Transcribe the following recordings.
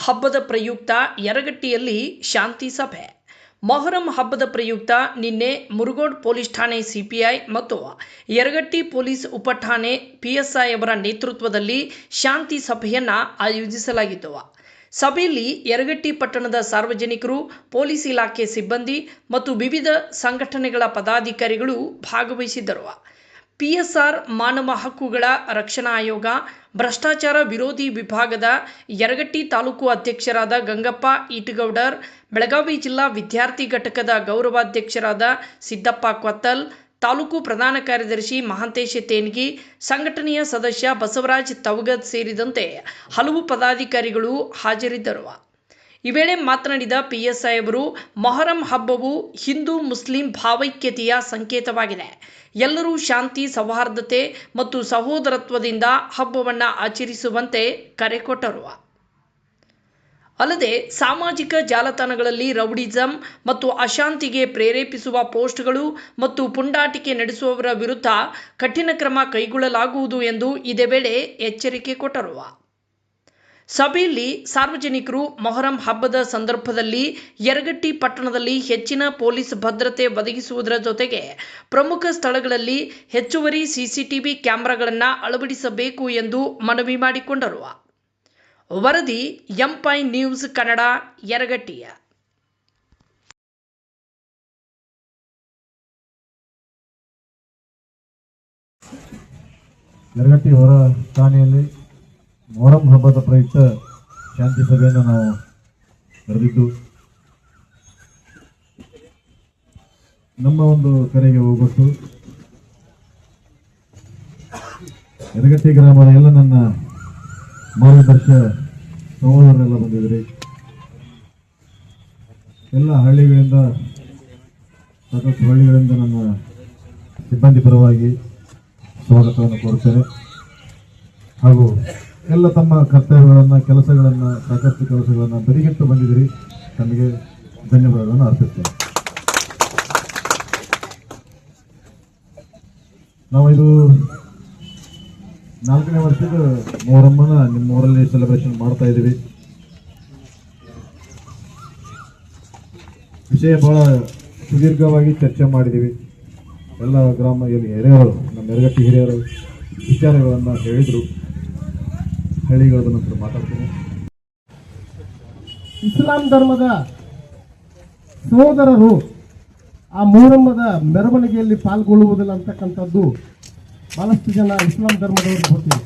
ಹಬ್ಬದ ಪ್ರಯುಕ್ತ ಯರಗಟ್ಟಿಯಲ್ಲಿ ಶಾಂತಿ ಸಭೆ. ಮೊಹರಂ ಹಬ್ಬದ ಪ್ರಯುಕ್ತ ನಿನ್ನೆ ಮುರುಗೋಡ್ ಪೊಲೀಸ್ ಠಾಣೆ ಸಿಪಿಐ ಮತ್ತು ಯರಗಟ್ಟಿ ಪೊಲೀಸ್ ಉಪಠಾಣೆ ಪಿಎಸ್ಐ ಅವರ ನೇತೃತ್ವದಲ್ಲಿ ಶಾಂತಿ ಸಭೆಯನ್ನು ಆಯೋಜಿಸಲಾಗಿತ್ತು. ಸಭೆಯಲ್ಲಿ ಯರಗಟ್ಟಿ ಪಟ್ಟಣದ ಸಾರ್ವಜನಿಕರು, ಪೊಲೀಸ್ ಇಲಾಖೆ ಸಿಬ್ಬಂದಿ ಮತ್ತು ವಿವಿಧ ಸಂಘಟನೆಗಳ ಪದಾಧಿಕಾರಿಗಳು ಭಾಗವಹಿಸಿದ್ದರು. ಪಿಎಸ್ಆರ್ ಮಾನವ ಹಕ್ಕುಗಳ ರಕ್ಷಣಾ ಆಯೋಗ, ಭ್ರಷ್ಟಾಚಾರ ವಿರೋಧಿ ವಿಭಾಗದ ಯರಗಟ್ಟಿ ತಾಲೂಕು ಅಧ್ಯಕ್ಷರಾದ ಗಂಗಪ್ಪ ಈಟಗೌಡರ್, ಬೆಳಗಾವಿ ಜಿಲ್ಲಾ ವಿದ್ಯಾರ್ಥಿ ಘಟಕದ ಗೌರವಾಧ್ಯಕ್ಷರಾದ ಸಿದ್ದಪ್ಪ ಕೊತ್ತಲ್, ತಾಲೂಕು ಪ್ರಧಾನ ಕಾರ್ಯದರ್ಶಿ ಮಹಾಂತೇಶ ತೇನ್ಗಿ, ಸಂಘಟನೆಯ ಸದಸ್ಯ ಬಸವರಾಜ್ ತವಗದ್ ಸೇರಿದಂತೆ ಹಲವು ಪದಾಧಿಕಾರಿಗಳು ಹಾಜರಿದ್ದರು. ಈ ವೇಳೆ ಮಾತನಾಡಿದ ಪಿಎಸ್ಐ ಅವರು, ಮೊಹರಂ ಹಬ್ಬವು ಹಿಂದೂ ಮುಸ್ಲಿಂ ಭಾವೈಕ್ಯತೆಯ ಸಂಕೇತವಾಗಿದೆ. ಎಲ್ಲರೂ ಶಾಂತಿ, ಸೌಹಾರ್ದತೆ ಮತ್ತು ಸಹೋದರತ್ವದಿಂದ ಹಬ್ಬವನ್ನು ಆಚರಿಸುವಂತೆ ಕರೆ ಕೊಟ್ಟರು. ಅಲ್ಲದೆ ಸಾಮಾಜಿಕ ಜಾಲತಾಣಗಳಲ್ಲಿ ರೌಡಿಸಂ ಮತ್ತು ಅಶಾಂತಿಗೆ ಪ್ರೇರೇಪಿಸುವ ಪೋಸ್ಟ್ಗಳು ಮತ್ತು ಪುಂಡಾಟಿಕೆ ನಡೆಸುವವರ ವಿರುದ್ಧ ಕಠಿಣ ಕ್ರಮ ಕೈಗೊಳ್ಳಲಾಗುವುದು ಎಂದು ಇದೇ ವೇಳೆ ಎಚ್ಚರಿಕೆ ಕೊಟ್ಟರು. ಸಭೆಯಲ್ಲಿ ಸಾರ್ವಜನಿಕರು ಮೊಹರಂ ಹಬ್ಬದ ಸಂದರ್ಭದಲ್ಲಿ ಯರಗಟ್ಟಿ ಪಟ್ಟಣದಲ್ಲಿ ಹೆಚ್ಚಿನ ಪೊಲೀಸ್ ಭದ್ರತೆ ಒದಗಿಸುವುದರ ಜೊತೆಗೆ ಪ್ರಮುಖ ಸ್ಥಳಗಳಲ್ಲಿ ಹೆಚ್ಚುವರಿ ಸಿಸಿಟಿವಿ ಕ್ಯಾಮೆರಾಗಳನ್ನು ಅಳವಡಿಸಬೇಕು ಎಂದು ಮನವಿ ಮಾಡಿಕೊಂಡರು. ವರದಿ ಎಂಪೈ ನ್ಯೂಸ್ ಕನ್ನಡ, ಯರಗಟ್ಟಿ. ಯರಗಟ್ಟಿ ಹೊರ ಠಾಣೆಯಲ್ಲಿ ಮೊಹರಂ ಹಬ್ಬದ ಪ್ರಯುಕ್ತ ಶಾಂತಿ ಸಭೆಯನ್ನು ನಾವು ಕರೆದಿದ್ದು, ನಮ್ಮ ಒಂದು ಕರೆಗೆ ಹೋಗ್ಬಿಟ್ಟು ಯರಗಟ್ಟಿ ಗ್ರಾಮದ ಎಲ್ಲ ನನ್ನ ಮಾರ್ಗದರ್ಶ ಸಹೋದರರೆಲ್ಲ ಬಂದಿದ್ರಿ. ಎಲ್ಲ ಹಳ್ಳಿಗಳಿಂದ, ಸಾಕಷ್ಟು ಹಳ್ಳಿಗಳಿಂದ ನನ್ನ ಸಿಬ್ಬಂದಿ ಪರವಾಗಿ ಸ್ವಾಗತವನ್ನು ಕೋರುತ್ತೇನೆ. ಹಾಗೂ ಎಲ್ಲ ತಮ್ಮ ಕರ್ತವ್ಯಗಳನ್ನು, ಸಾಕಷ್ಟು ಕೆಲಸಗಳನ್ನು ಬದಿಗಿಟ್ಟು ಬಂದಿದ್ದೀರಿ. ತಮಗೆ ಧನ್ಯವಾದಗಳನ್ನು ಅರ್ಪಿಸ್ತೇನೆ. ನಾವು ಇದು 4ನೇ ವರ್ಷದ ಮೊಹರಮ್ಮನ ನಿಮ್ಮ ಊರಲ್ಲಿ ಸೆಲೆಬ್ರೇಷನ್ ಮಾಡ್ತಾ ಇದ್ದೀವಿ. ವಿಷಯ ಬಹಳ ಸುದೀರ್ಘವಾಗಿ ಚರ್ಚೆ ಮಾಡಿದ್ದೀವಿ. ಎಲ್ಲ ಗ್ರಾಮ ಹಿರಿಯರು, ನಮ್ಮ ಯರಗಟ್ಟಿ ಹಿರಿಯರು ವಿಚಾರಗಳನ್ನು ಹೇಳಿದರು. ಹಳ್ಳಿಗಳ ನಂತರ ಮಾತಾಡ್ತೀನಿ. ಇಸ್ಲಾಂ ಧರ್ಮದ ಸಹೋದರರು ಆ ಮೊಹರಮ್ಮದ ಮೆರವಣಿಗೆಯಲ್ಲಿ ಪಾಲ್ಗೊಳ್ಳುವುದಿಲ್ಲ ಅಂತಕ್ಕಂಥದ್ದು ಬಹಳಷ್ಟು ಜನ ಇಸ್ಲಾಂ ಧರ್ಮದವ್ರಿಗೆ ಗೊತ್ತಿದೆ.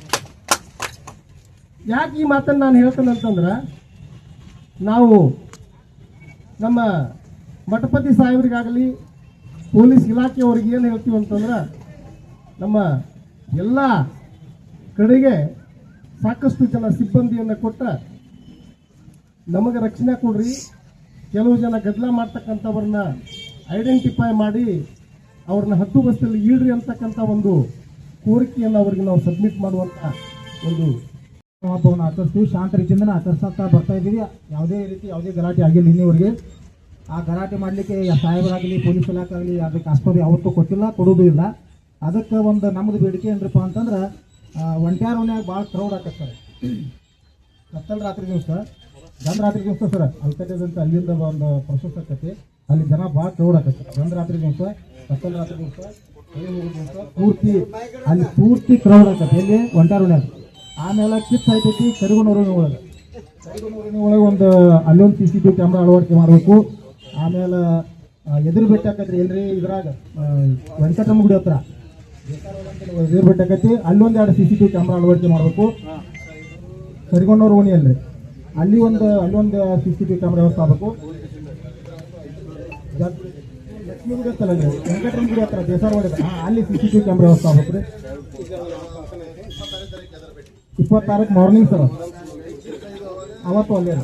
ಯಾಕೆ ಈ ಮಾತನ್ನು ನಾನು ಹೇಳ್ತೇನೆ ಅಂತಂದ್ರೆ, ನಾವು ನಮ್ಮ ಮಠಪತಿ ಸಾಹೇಬರಿಗಾಗಲಿ ಪೊಲೀಸ್ ಇಲಾಖೆಯವ್ರಿಗೆ ಏನು ಹೇಳ್ತೀವಿ ಅಂತಂದ್ರೆ, ನಮ್ಮ ಎಲ್ಲ ಕಡೆಗೆ ಸಾಕಷ್ಟು ಜನ ಸಿಬ್ಬಂದಿಯನ್ನು ಕೊಟ್ಟ ನಮಗೆ ರಕ್ಷಣೆ ಕೊಡ್ರಿ, ಕೆಲವು ಜನ ಗದ್ದಲ ಮಾಡ್ತಕ್ಕಂಥವ್ರನ್ನ ಐಡೆಂಟಿಫೈ ಮಾಡಿ ಅವ್ರನ್ನ ಹದ್ದುಬಸ್ತಿಯಲ್ಲಿ ಈಡ್ರಿ ಅಂತಕ್ಕಂಥ ಒಂದು ಕೋರಿಕೆಯನ್ನು ಅವ್ರಿಗೆ ನಾವು ಸಬ್ಮಿಟ್ ಮಾಡುವಂಥ ಒಂದು ಹಬ್ಬವನ್ನು ಆಚರಿಸ್ತೀವಿ. ಶಾಂತ ರೀತಿಯಿಂದ ಆಚರಿಸ್ತಾ ಬರ್ತಾ ಇದ್ದೀವಿ. ಯಾವುದೇ ಗಲಾಟೆ ಆಗಿಲ್ಲ ಇನ್ನಿವರೆಗೆ. ಆ ಗಲಾಟೆ ಮಾಡಲಿಕ್ಕೆ ಸಾಹೇಬರಾಗಲಿ ಪೊಲೀಸ್ ಇಲಾಖೆ ಆಗಲಿ ಅದಕ್ಕೆ ಆಸ್ಪದ ಯಾವತ್ತೂ ಕೊಟ್ಟಿಲ್ಲ, ಕೊಡೋದು ಇಲ್ಲ. ಅದಕ್ಕೆ ಒಂದು ನಮ್ಮದು ಬೇಡಿಕೆ ಏನಪ್ಪ ಅಂತಂದ್ರೆ, ಒಂಟ್ಯಾರ ಮನ್ಯಾಗ ಭಾಳ ಕ್ರೌಡ್ ಆಕತ್ತಾರೆ. ಕತ್ತಲ ರಾತ್ರಿ ದಿವಸ, ರಾತ್ರಿ ದಿವಸ ಸರ್ ಅಲ್ಕಟ್ಟದಂತ ಅಲ್ಲಿಂದ ಒಂದು ಪ್ರೊಸೆಸ್ ಆಕತಿ. ಅಲ್ಲಿ ಜನ ಭಾಳ ಕ್ರೌಡ್ ಆಕತ್ತಾರೆ. ರಾತ್ರಿ ದಿವಸ, ಕತ್ತಲ ರಾತ್ರಿ ದಿವಸ, ಪೂರ್ತಿ ಕ್ರೌಡ್ ಆಕತ್ತೆ. ಎಲ್ಲಿ ಒಂಟ್ಯಾರ ಮನ್ಯಾಗ. ಆಮೇಲೆ ಕಿತ್ ಆಯ್ತೈತಿ ಕರಿಗುಣೂರಿನ ಒಳಗೆ. ಒಂದು ಅಲ್ಲೊಂದು CCTV ಕ್ಯಾಮ್ರಾ ಅಳವಡಿಕೆ ಮಾಡಬೇಕು. ಆಮೇಲೆ ಎದುರು ಬೆಟ್ಟ ಆಕತ್ರಿ ಎಲ್ರಿ, ಇದ್ರಾಗ ವೆಂಕಟಮ್ಮ ಗುಡಿ ಹತ್ರ ಎದುರು ಬೆಟ್ಟ ಆಕತಿ. ಅಲ್ಲೊಂದು 2 CCTV ಕ್ಯಾಮ್ರಾ ಅಳವಡಿಕೆ ಮಾಡಬೇಕು. ಕರಿಗೊಂಡವ್ರ ಓಣಿಯಲ್ರಿ ಅಲ್ಲೊಂದು CCTV ಕ್ಯಾಮ್ರಾ ವ್ಯವಸ್ಥೆ ಆಗಬೇಕು. ಲಕ್ಷ್ಮೀ ಗುಡಿ ಹತ್ತಲ್ಲ, ವೆಂಕಟಮ್ಮ ಗುಡಿ ಹತ್ರ ದೇಸಾರವಾಡಿ ಅಲ್ಲಿ CCTV ಕ್ಯಾಮ್ರಾ ವ್ಯವಸ್ಥೆ ಆಗ್ಬೇಕು ರೀ. 26 ಮಾರ್ನಿಂಗ್ ಸರ್, ಅವತ್ತು ಅಲ್ಲೇ